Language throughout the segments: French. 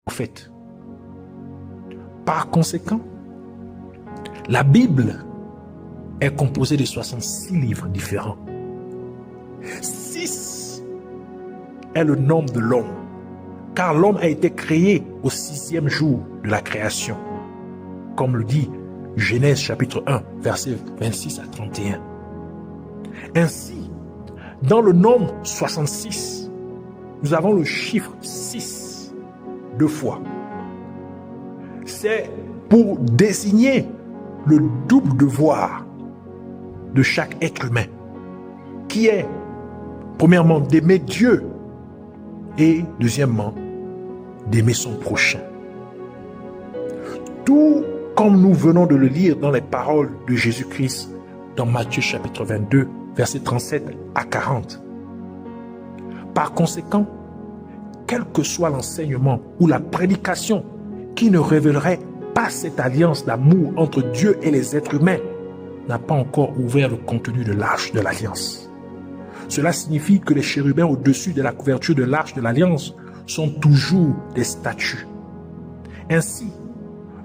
prophètes. Par conséquent, la Bible est composée de 66 livres différents. 6 est le nombre de l'homme, car l'homme a été créé au 6e jour de la création, comme le dit Genèse chapitre 1, versets 26 à 31. Ainsi, dans le nombre 66, nous avons le chiffre 6 deux fois. C'est pour désigner le double devoir de chaque être humain, qui est, premièrement, d'aimer Dieu et, deuxièmement, d'aimer son prochain. Tout comme nous venons de le lire dans les paroles de Jésus-Christ dans Matthieu chapitre 22, versets 37 à 40. Par conséquent, quel que soit l'enseignement ou la prédication qui ne révélerait pas cette alliance d'amour entre Dieu et les êtres humains n'a pas encore ouvert le contenu de l'arche de l'alliance. Cela signifie que les chérubins au-dessus de la couverture de l'arche de l'alliance sont toujours des statues. Ainsi,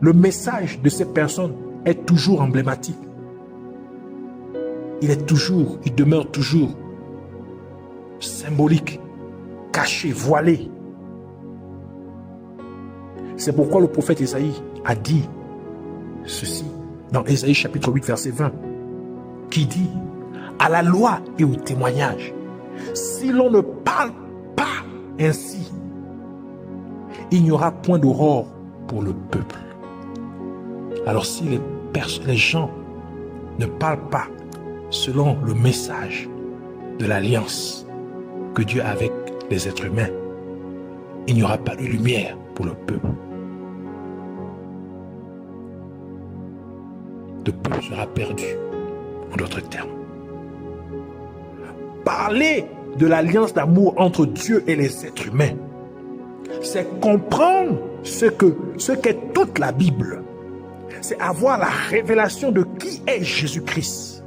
le message de ces personnes est toujours emblématique. Il demeure toujours symbolique, caché, voilé. C'est pourquoi le prophète Ésaïe a dit ceci dans Ésaïe chapitre 8 verset 20, qui dit: à la loi et au témoignage, si l'on ne parle pas ainsi, il n'y aura point d'aurore pour le peuple. Alors si les gens ne parlent pas selon le message de l'alliance que Dieu a avec les êtres humains, il n'y aura pas de lumière pour le peuple. Le peuple sera perdu, en d'autres termes. Parler de l'alliance d'amour entre Dieu et les êtres humains, c'est comprendre ce qu'est toute la Bible. C'est avoir la révélation de qui est Jésus-Christ.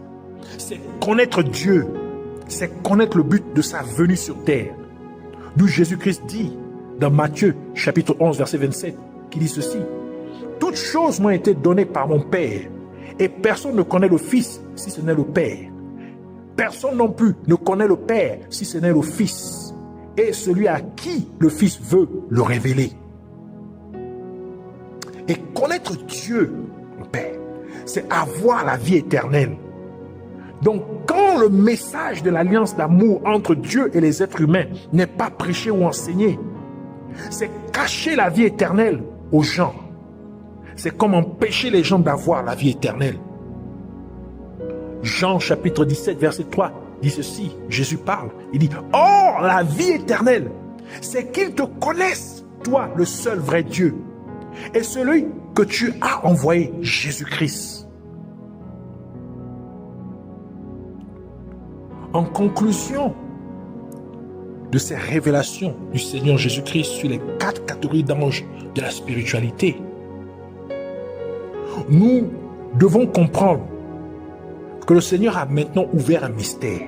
C'est connaître Dieu. C'est connaître le but de sa venue sur terre. D'où Jésus-Christ dit dans Matthieu chapitre 11 verset 27, qui dit ceci: toutes choses m'ont été données par mon Père, et personne ne connaît le Fils si ce n'est le Père. Personne non plus ne connaît le Père si ce n'est le Fils, et celui à qui le Fils veut le révéler. Et connaître Dieu, le Père, c'est avoir la vie éternelle. Donc, quand le message de l'alliance d'amour entre Dieu et les êtres humains n'est pas prêché ou enseigné, c'est cacher la vie éternelle aux gens. C'est comme empêcher les gens d'avoir la vie éternelle. Jean chapitre 17 verset 3 dit ceci, Jésus parle, il dit: or la vie éternelle, c'est qu'ils te connaissent, toi le seul vrai Dieu, et celui que tu as envoyé, Jésus-Christ. En conclusion de ces révélations du Seigneur Jésus-Christ sur les 4 catégories d'anges de la spiritualité, nous devons comprendre que le Seigneur a maintenant ouvert un mystère.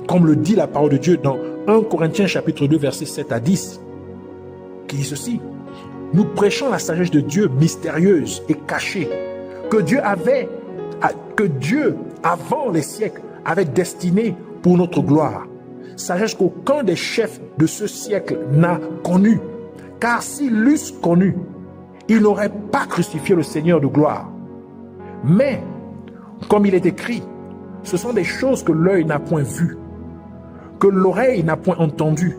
Comme le dit la parole de Dieu dans 1 Corinthiens chapitre 2 versets 7 à 10, qui dit ceci: nous prêchons la sagesse de Dieu mystérieuse et cachée, que Dieu avant les siècles avait destinée pour notre gloire. Sagesse qu'aucun des chefs de ce siècle n'a connue, car s'ils l'eussent connue, ils n'auraient pas crucifié le Seigneur de gloire. Mais, comme il est écrit, ce sont des choses que l'œil n'a point vues, que l'oreille n'a point entendues,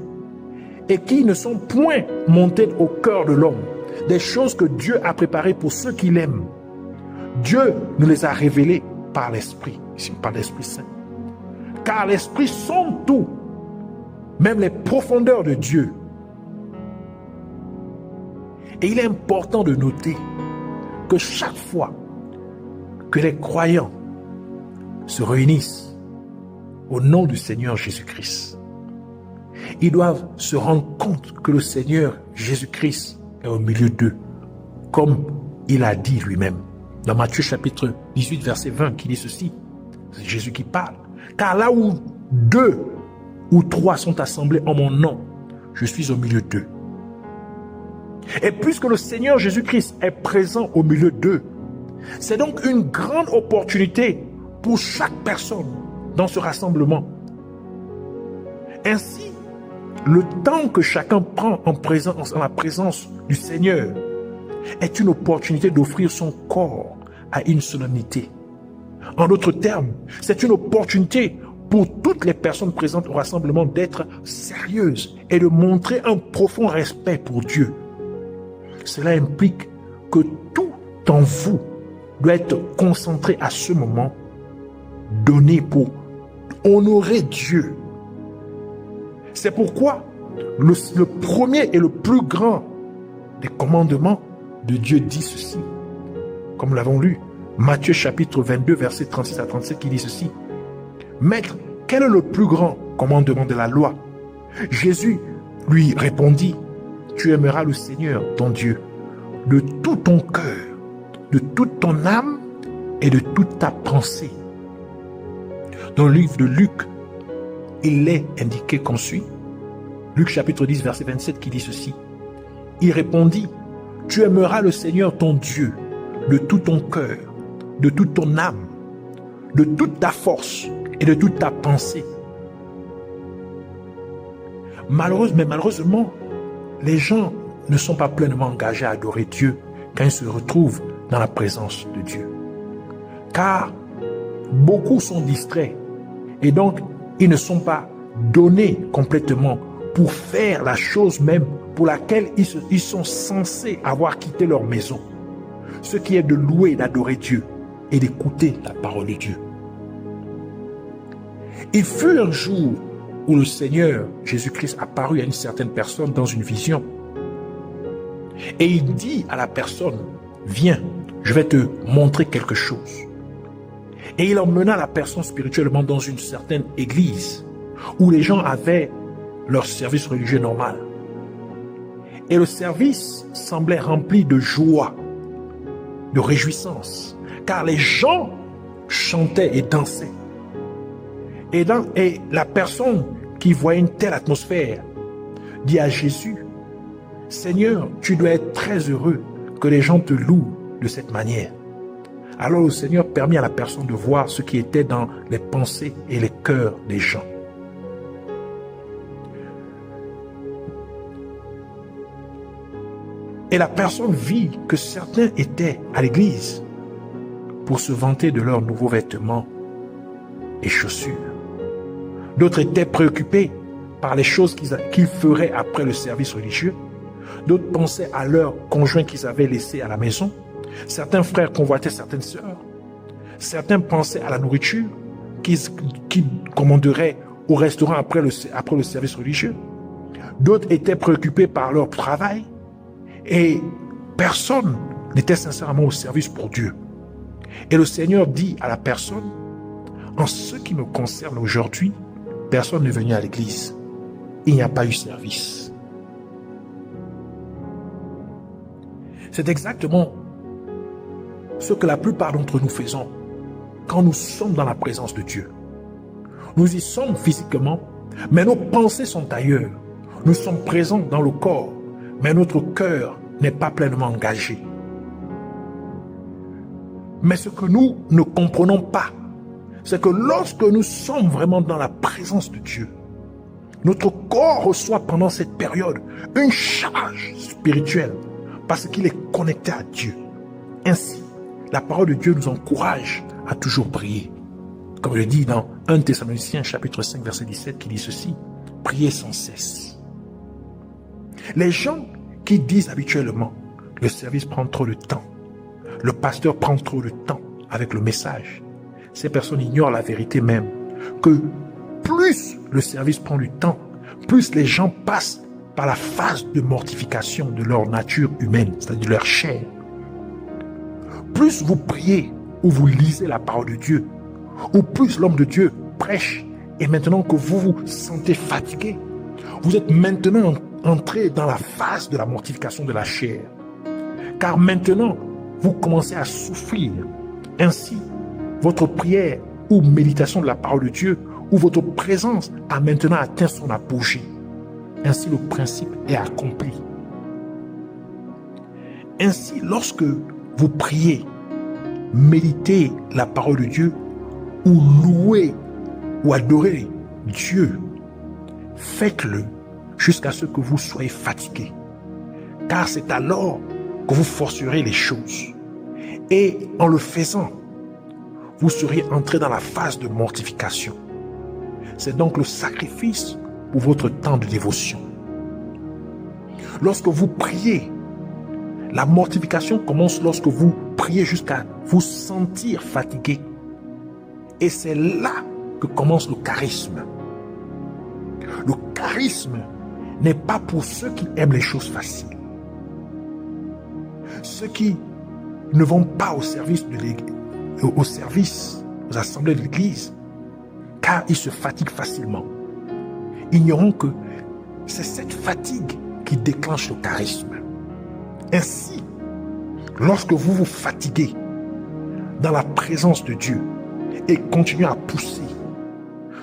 et qui ne sont point montées au cœur de l'homme, des choses que Dieu a préparées pour ceux qui l'aiment. Dieu nous les a révélées par l'Esprit, ici par l'Esprit Saint. Car l'Esprit sonde tout, même les profondeurs de Dieu. Et il est important de noter que chaque fois que les croyants se réunissent au nom du Seigneur Jésus-Christ, ils doivent se rendre compte que le Seigneur Jésus-Christ est au milieu d'eux, comme il a dit lui-même dans Matthieu chapitre 18 verset 20, qui dit ceci, c'est Jésus qui parle: car là où 2 ou 3 sont assemblés en mon nom, je suis au milieu d'eux. Et puisque le Seigneur Jésus-Christ est présent au milieu d'eux, c'est donc une grande opportunité pour chaque personne dans ce rassemblement. Ainsi, le temps que chacun prend en la présence du Seigneur est une opportunité d'offrir son corps à une solennité. En d'autres termes, c'est une opportunité pour toutes les personnes présentes au rassemblement d'être sérieuses et de montrer un profond respect pour Dieu. Cela implique que tout en vous doit être concentré à ce moment donné pour honorer Dieu. C'est pourquoi le premier et le plus grand des commandements de Dieu dit ceci, comme nous l'avons lu, Matthieu chapitre 22, versets 36 à 37, qui dit ceci. Maître, quel est le plus grand commandement de la loi? Jésus lui répondit, tu aimeras le Seigneur, ton Dieu, de tout ton cœur, de toute ton âme et de toute ta pensée. Dans le livre de Luc, il est indiqué comme suit. Luc chapitre 10, verset 27 qui dit ceci. Il répondit, tu aimeras le Seigneur ton Dieu de tout ton cœur, de toute ton âme, de toute ta force et de toute ta pensée. Malheureusement, les gens ne sont pas pleinement engagés à adorer Dieu quand ils se retrouvent dans la présence de Dieu. Car beaucoup sont distraits et donc ils ne sont pas donnés complètement pour faire la chose même pour laquelle ils sont censés avoir quitté leur maison. Ce qui est de louer et d'adorer Dieu et d'écouter la parole de Dieu. Il fut un jour où le Seigneur Jésus-Christ apparut à une certaine personne dans une vision. Et il dit à la personne, viens, je vais te montrer quelque chose. Et il emmena la personne spirituellement dans une certaine église où les gens avaient leur service religieux normal. Et le service semblait rempli de joie, de réjouissance, car les gens chantaient et dansaient. Et la personne qui voyait une telle atmosphère dit à Jésus, Seigneur, tu dois être très heureux que les gens te louent de cette manière. Alors le Seigneur permit à la personne de voir ce qui était dans les pensées et les cœurs des gens. Et la personne vit que certains étaient à l'église pour se vanter de leurs nouveaux vêtements et chaussures. D'autres étaient préoccupés par les choses qu'ils feraient après le service religieux. D'autres pensaient à leurs conjoints qu'ils avaient laissés à la maison. Certains frères convoitaient certaines sœurs. Certains pensaient à la nourriture qu'ils commanderaient au restaurant après le service religieux. D'autres étaient préoccupés par leur travail. Et personne n'était sincèrement au service pour Dieu. Et le Seigneur dit à la personne, en ce qui me concerne aujourd'hui, personne n'est venu à l'église. Il n'y a pas eu service. C'est exactement ce que la plupart d'entre nous faisons quand nous sommes dans la présence de Dieu. Nous y sommes physiquement, mais nos pensées sont ailleurs. Nous sommes présents dans le corps, mais notre cœur n'est pas pleinement engagé. Mais ce que nous ne comprenons pas, c'est que lorsque nous sommes vraiment dans la présence de Dieu, notre corps reçoit pendant cette période une charge spirituelle parce qu'il est connecté à Dieu. Ainsi, la parole de Dieu nous encourage à toujours prier. Comme je dis dans 1 Thessaloniciens chapitre 5 verset 17 qui dit ceci, priez sans cesse. Les gens qui disent habituellement, le service prend trop de temps, le pasteur prend trop de temps avec le message, ces personnes ignorent la vérité même, que plus le service prend du temps, plus les gens passent par la phase de mortification de leur nature humaine, c'est-à-dire de leur chair. Plus vous priez ou vous lisez la parole de Dieu, ou plus l'homme de Dieu prêche, et maintenant que vous vous sentez fatigué, vous êtes maintenant entré dans la phase de la mortification de la chair. Car maintenant, vous commencez à souffrir. Ainsi, votre prière ou méditation de la parole de Dieu ou votre présence a maintenant atteint son apogée. Ainsi, le principe est accompli. Ainsi, lorsque vous priez, méditez la parole de Dieu ou louez ou adorez Dieu, faites-le jusqu'à ce que vous soyez fatigué. Car c'est alors que vous forcerez les choses. Et en le faisant, vous serez entré dans la phase de mortification. C'est donc le sacrifice pour votre temps de dévotion. Lorsque vous priez, la mortification commence lorsque vous priez jusqu'à vous sentir fatigué. Et c'est là que commence le charisme. Le charisme n'est pas pour ceux qui aiment les choses faciles. Ceux qui ne vont pas au service aux assemblées de l'église, car ils se fatiguent facilement. Ignorons que c'est cette fatigue qui déclenche le charisme. Ainsi, lorsque vous vous fatiguez dans la présence de Dieu et continuez à pousser,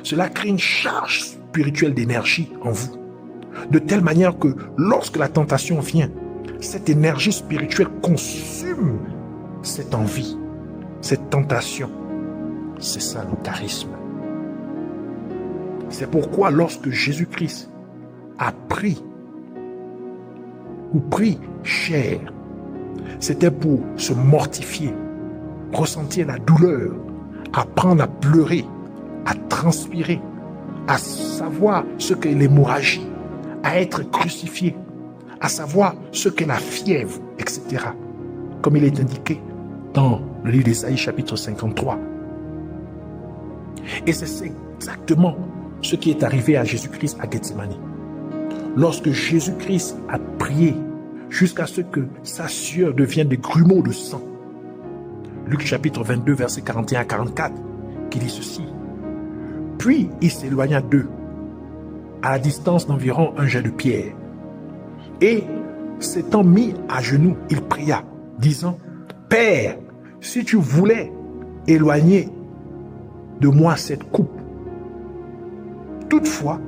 cela crée une charge spirituelle d'énergie en vous, de telle manière que lorsque la tentation vient, cette énergie spirituelle consume cette envie, cette tentation. C'est ça le charisme. C'est pourquoi lorsque Jésus-Christ a pris chair, c'était pour se mortifier, ressentir la douleur, apprendre à pleurer, à transpirer, à savoir ce qu'est l'hémorragie, à être crucifié, à savoir ce qu'est la fièvre, etc. Comme il est indiqué dans le livre d'Ésaïe chapitre 53. Et c'est exactement ce qui est arrivé à Jésus-Christ à Gethsémani. Lorsque Jésus-Christ a prié jusqu'à ce que sa sueur devienne des grumeaux de sang. Luc chapitre 22, versets 41 à 44, qui dit ceci. Puis il s'éloigna d'eux, à la distance d'environ un jet de pierre. Et s'étant mis à genoux, il pria, disant, Père, si tu voulais éloigner de moi cette coupe, toutefois,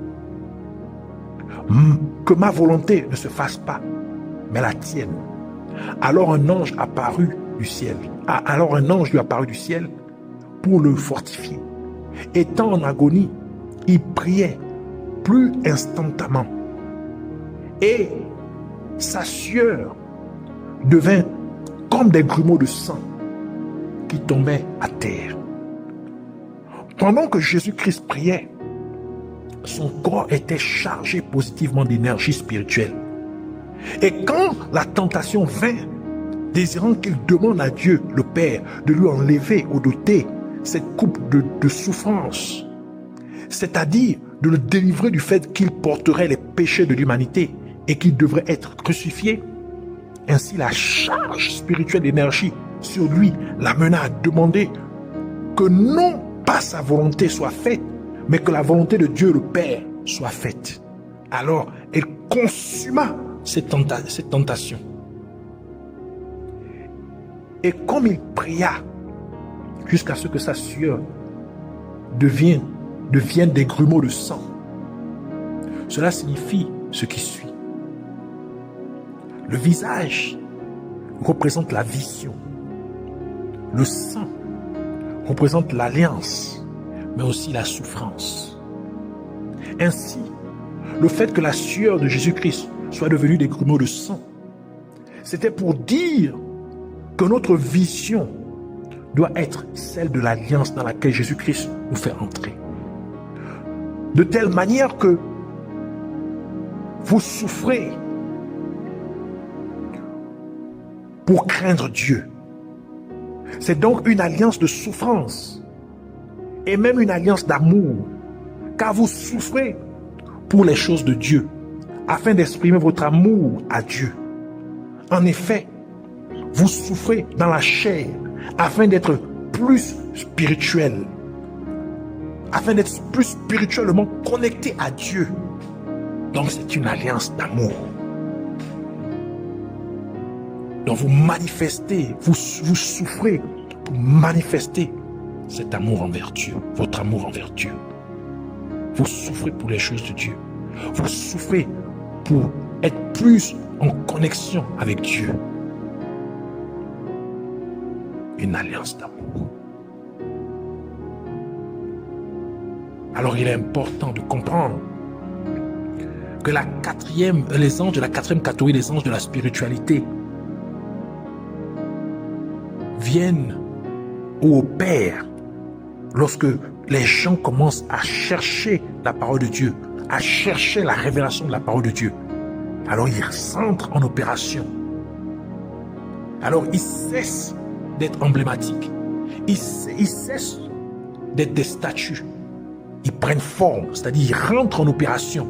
que ma volonté ne se fasse pas, mais la tienne. Alors un ange apparut du ciel. Alors un ange lui apparut du ciel pour le fortifier. Étant en agonie, il priait plus instantanément. Et sa sueur devint comme des grumeaux de sang qui tombaient à terre. Pendant que Jésus-Christ priait, son corps était chargé positivement d'énergie spirituelle. Et quand la tentation vint, désirant qu'il demande à Dieu, le Père, de lui enlever ou d'ôter cette coupe de souffrance, c'est-à-dire de le délivrer du fait qu'il porterait les péchés de l'humanité et qu'il devrait être crucifié, ainsi la charge spirituelle d'énergie sur lui l'amena à demander que non pas sa volonté soit faite, mais que la volonté de Dieu le Père soit faite. Alors, elle consuma cette tentation. Et comme il pria jusqu'à ce que sa sueur devienne des grumeaux de sang, cela signifie ce qui suit. Le visage représente la vision. Le sang représente l'alliance, mais aussi la souffrance. Ainsi, le fait que la sueur de Jésus-Christ soit devenue des grumeaux de sang, c'était pour dire que notre vision doit être celle de l'alliance dans laquelle Jésus-Christ nous fait entrer. De telle manière que vous souffrez pour craindre Dieu. C'est donc une alliance de souffrance et même une alliance d'amour, car vous souffrez pour les choses de Dieu, afin d'exprimer votre amour à Dieu. En effet, vous souffrez dans la chair, afin d'être plus spirituel, afin d'être plus spirituellement connecté à Dieu. Donc c'est une alliance d'amour. Donc vous manifestez, vous souffrez pour manifester cet amour envers Dieu, votre amour envers Dieu. Vous souffrez pour les choses de Dieu. Vous souffrez pour être plus en connexion avec Dieu. une alliance d'amour. Alors il est important de comprendre que les anges de la quatrième catégorie, les anges de la spiritualité, viennent ou opèrent lorsque les gens commencent à chercher la parole de Dieu, à chercher la révélation de la parole de Dieu. Alors ils entrent en opération. Alors ils cessent d'être emblématiques. Ils cessent d'être des statues. Ils prennent forme, c'est-à-dire ils rentrent en opération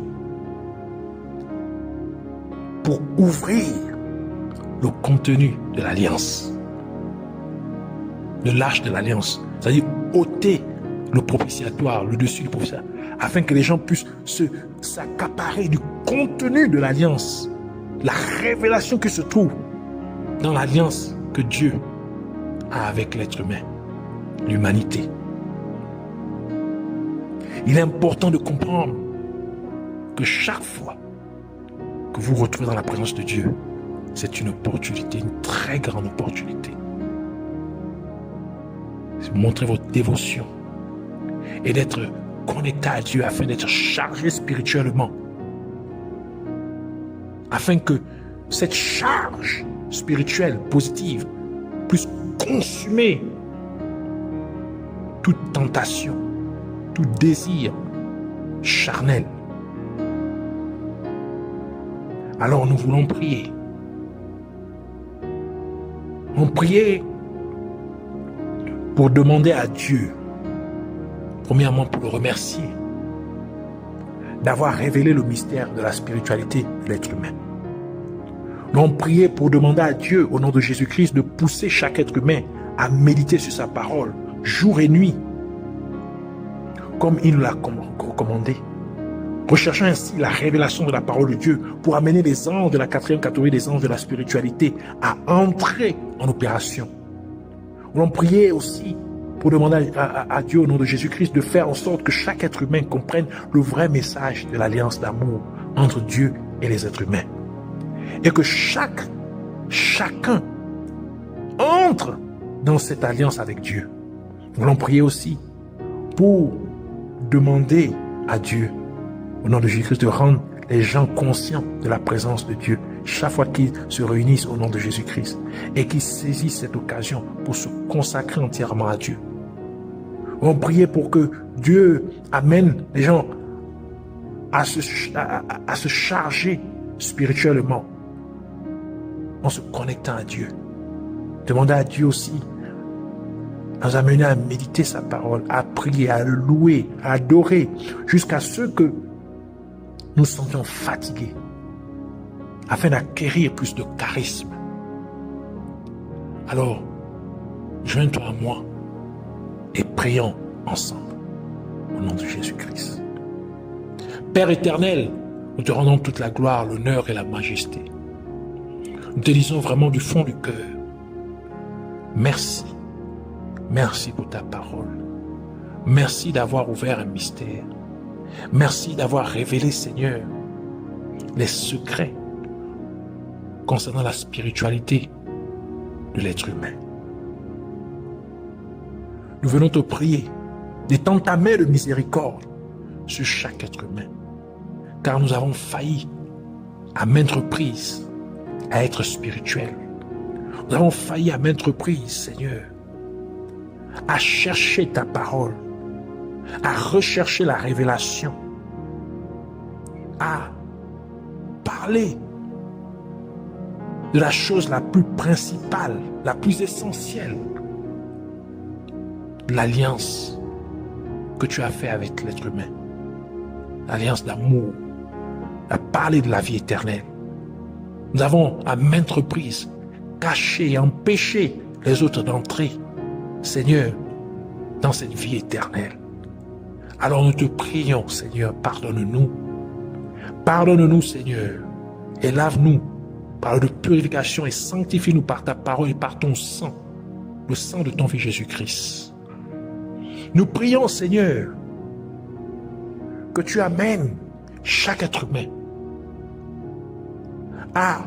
pour ouvrir le contenu de l'alliance, le lâche de l'alliance, c'est-à-dire ôter le propitiatoire, le dessus du propitiatoire, afin que les gens puissent s'accaparer du contenu de l'alliance, la révélation qui se trouve dans l'alliance que Dieu a avec l'être humain, l'humanité. Il est important de comprendre que chaque fois que vous vous retrouvez dans la présence de Dieu, c'est une opportunité, une très grande opportunité. Montrez votre dévotion et d'être connecté à Dieu afin d'être chargé spirituellement. Afin que cette charge spirituelle positive puisse consumer toute tentation, tout désir charnel. Alors nous voulons prier. On prie pour demander à Dieu, premièrement pour le remercier d'avoir révélé le mystère de la spiritualité de l'être humain. Nous avons prié pour demander à Dieu, au nom de Jésus-Christ, de pousser chaque être humain à méditer sur sa parole, jour et nuit, comme il nous l'a recommandé. Recherchant ainsi la révélation de la parole de Dieu pour amener les anges de la quatrième catégorie des anges de la spiritualité à entrer en opération. Nous avons prié aussi pour demander à Dieu, au nom de Jésus-Christ, de faire en sorte que chaque être humain comprenne le vrai message de l'alliance d'amour entre Dieu et les êtres humains. Et que chacun entre dans cette alliance avec Dieu. Nous allons prier aussi pour demander à Dieu, au nom de Jésus-Christ, de rendre les gens conscients de la présence de Dieu chaque fois qu'ils se réunissent au nom de Jésus-Christ et qu'ils saisissent cette occasion pour se consacrer entièrement à Dieu. On prie pour que Dieu amène les gens à se charger spirituellement en se connectant à Dieu. Demandez à Dieu aussi à nous amener à méditer sa parole, à prier, à le louer, à adorer, jusqu'à ce que nous sentions fatigués, afin d'acquérir plus de charisme. Alors, joins-toi à moi et prions ensemble, au nom de Jésus-Christ. Père éternel, nous te rendons toute la gloire, l'honneur et la majesté. Nous te disons vraiment du fond du cœur, merci. Merci pour ta parole. Merci d'avoir ouvert un mystère. Merci d'avoir révélé, Seigneur, les secrets concernant la spiritualité de l'être humain. Nous venons te prier d'étendre ta main de miséricorde sur chaque être humain, car nous avons failli à maintes reprises à être spirituels. Nous avons failli à maintes reprises, Seigneur, à chercher ta parole, à rechercher la révélation, à parler de la chose la plus principale, la plus essentielle, l'alliance que tu as faite avec l'être humain, l'alliance d'amour, à parler de la vie éternelle. Nous avons à maintes reprises caché et empêché les autres d'entrer, Seigneur, dans cette vie éternelle. Alors nous te prions, Seigneur, pardonne-nous. Pardonne-nous, Seigneur, et lave-nous par de purification et sanctifie-nous par ta parole et par ton sang, le sang de ton Fils Jésus-Christ. Nous prions, Seigneur, que tu amènes chaque être humain à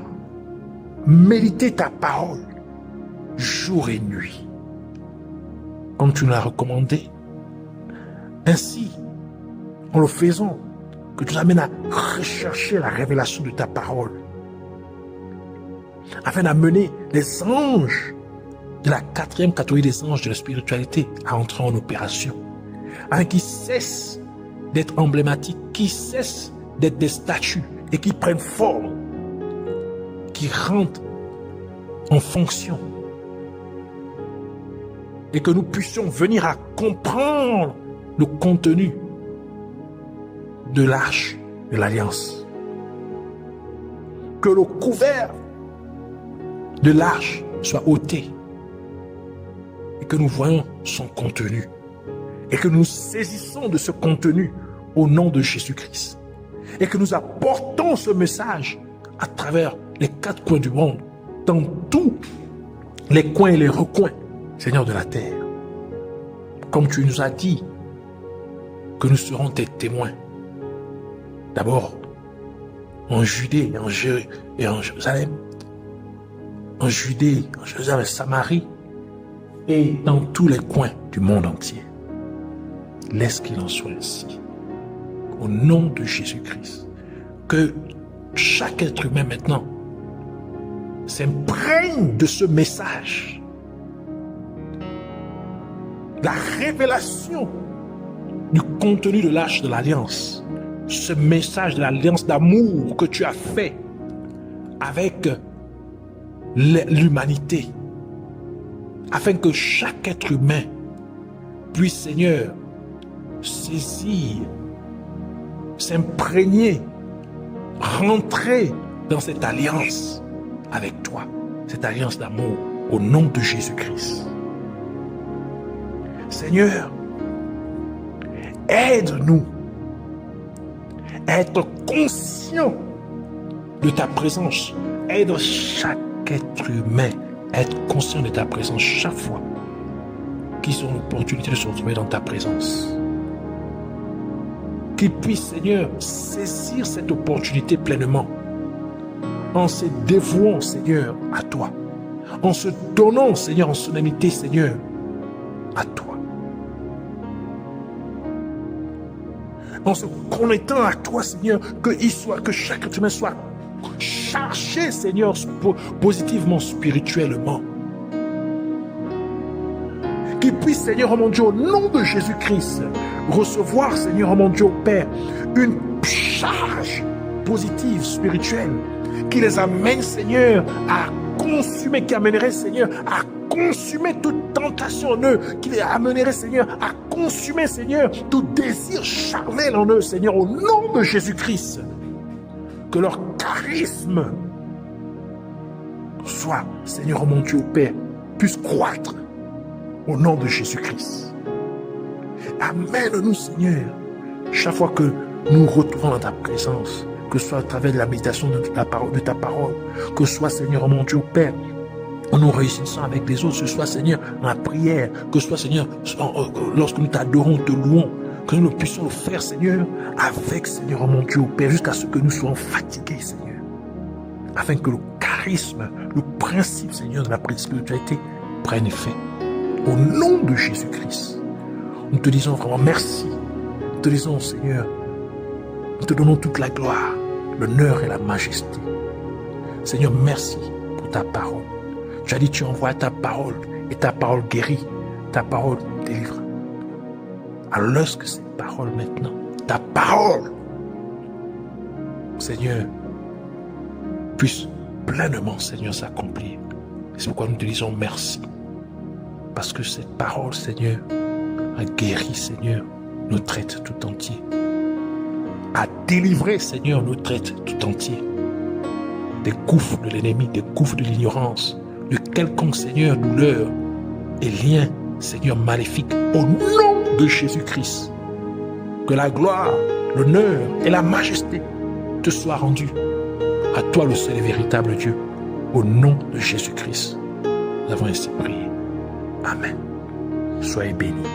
méditer ta parole jour et nuit. comme tu nous l'as recommandé. Ainsi, en le faisant, que tu nous amènes à rechercher la révélation de ta parole, afin d'amener les anges de la 4e catégorie des anges de la spiritualité à entrer en opération, afin qu'ils cessent d'être emblématiques, qu'ils cessent d'être des statues et qu'ils prennent forme, qu'ils rentrent en fonction, et que nous puissions venir à comprendre le contenu de l'arche de l'Alliance. Que le couvert de l'arche soit ôté et que nous voyons son contenu et que nous saisissons de ce contenu au nom de Jésus-Christ et que nous apportons ce message à travers les 4 coins du monde, dans tous les coins et les recoins, Seigneur de la terre. Comme tu nous as dit que nous serons tes témoins. D'abord, en Judée et en Jérusalem, en Judée, en Jérusalem et Samarie, et dans tous les coins du monde entier. Laisse qu'il en soit ainsi. Au nom de Jésus-Christ, que chaque être humain maintenant s'imprègne de ce message. La révélation du contenu de l'arche de l'Alliance. Ce message de l'alliance d'amour que tu as fait avec l'humanité, afin que chaque être humain puisse, Seigneur, saisir, s'imprégner, rentrer dans cette alliance avec toi, cette alliance d'amour, au nom de Jésus-Christ. Seigneur, aide-nous à être conscient de ta présence. Aide chaque être humain à être conscient de ta présence chaque fois qu'ils ont l'opportunité de se retrouver dans ta présence. Qu'ils puissent, Seigneur, saisir cette opportunité pleinement en se dévouant, Seigneur, à toi, en se donnant, Seigneur, en solennité, Seigneur, à toi. En se connectant à toi, Seigneur, que chaque être humain soit chargé, Seigneur, positivement, spirituellement. Qu'il puisse, Seigneur, oh mon Dieu, au nom de Jésus-Christ, recevoir, Seigneur, oh mon Dieu, Père, une charge positive, spirituelle, qui les amène, Seigneur, à consumer, qui amènerait, Seigneur, à consumer toute tentation en eux, qui les amènerait, Seigneur, à consumer, Seigneur, tout désir charnel en eux, Seigneur, au nom de Jésus-Christ. Que leur charisme soit, Seigneur, oh mon Dieu, Père, puisse croître au nom de Jésus-Christ. Amène-nous, Seigneur, chaque fois que nous retrouvons dans ta présence, que ce soit à travers de la méditation de ta parole, que ce soit, Seigneur, oh mon Dieu, Père, en nous réussissant avec les autres, que ce soit, Seigneur, en la prière, que ce soit, Seigneur, lorsque nous t'adorons, te louons, que nous puissions le faire, Seigneur, avec, Seigneur, oh mon Dieu, Père, jusqu'à ce que nous soyons fatigués, Seigneur, afin que le charisme, le principe, Seigneur, de la spiritualité prenne effet. Au nom de Jésus-Christ, nous te disons vraiment merci. Nous te disons, Seigneur, nous te donnons toute la gloire, l'honneur et la majesté. Seigneur, merci pour ta parole. Tu as dit, tu envoies ta parole et ta parole guérit, ta parole délivre. Alors lorsque cette parole maintenant, ta parole, Seigneur, puisse pleinement, Seigneur, s'accomplir. C'est pourquoi nous te disons merci. Parce que cette parole, Seigneur, a guéri, Seigneur, notre être tout entier. A délivré, Seigneur, notre être tout entier. Des gouffres de l'ennemi, des gouffres de l'ignorance, de quelconque, Seigneur, douleur et lien, Seigneur, maléfique, au nom de Jésus-Christ. Que la gloire, l'honneur et la majesté te soient rendues. À toi, le seul et véritable Dieu, au nom de Jésus-Christ. Nous avons ainsi prié. Amen. Soyez bénis.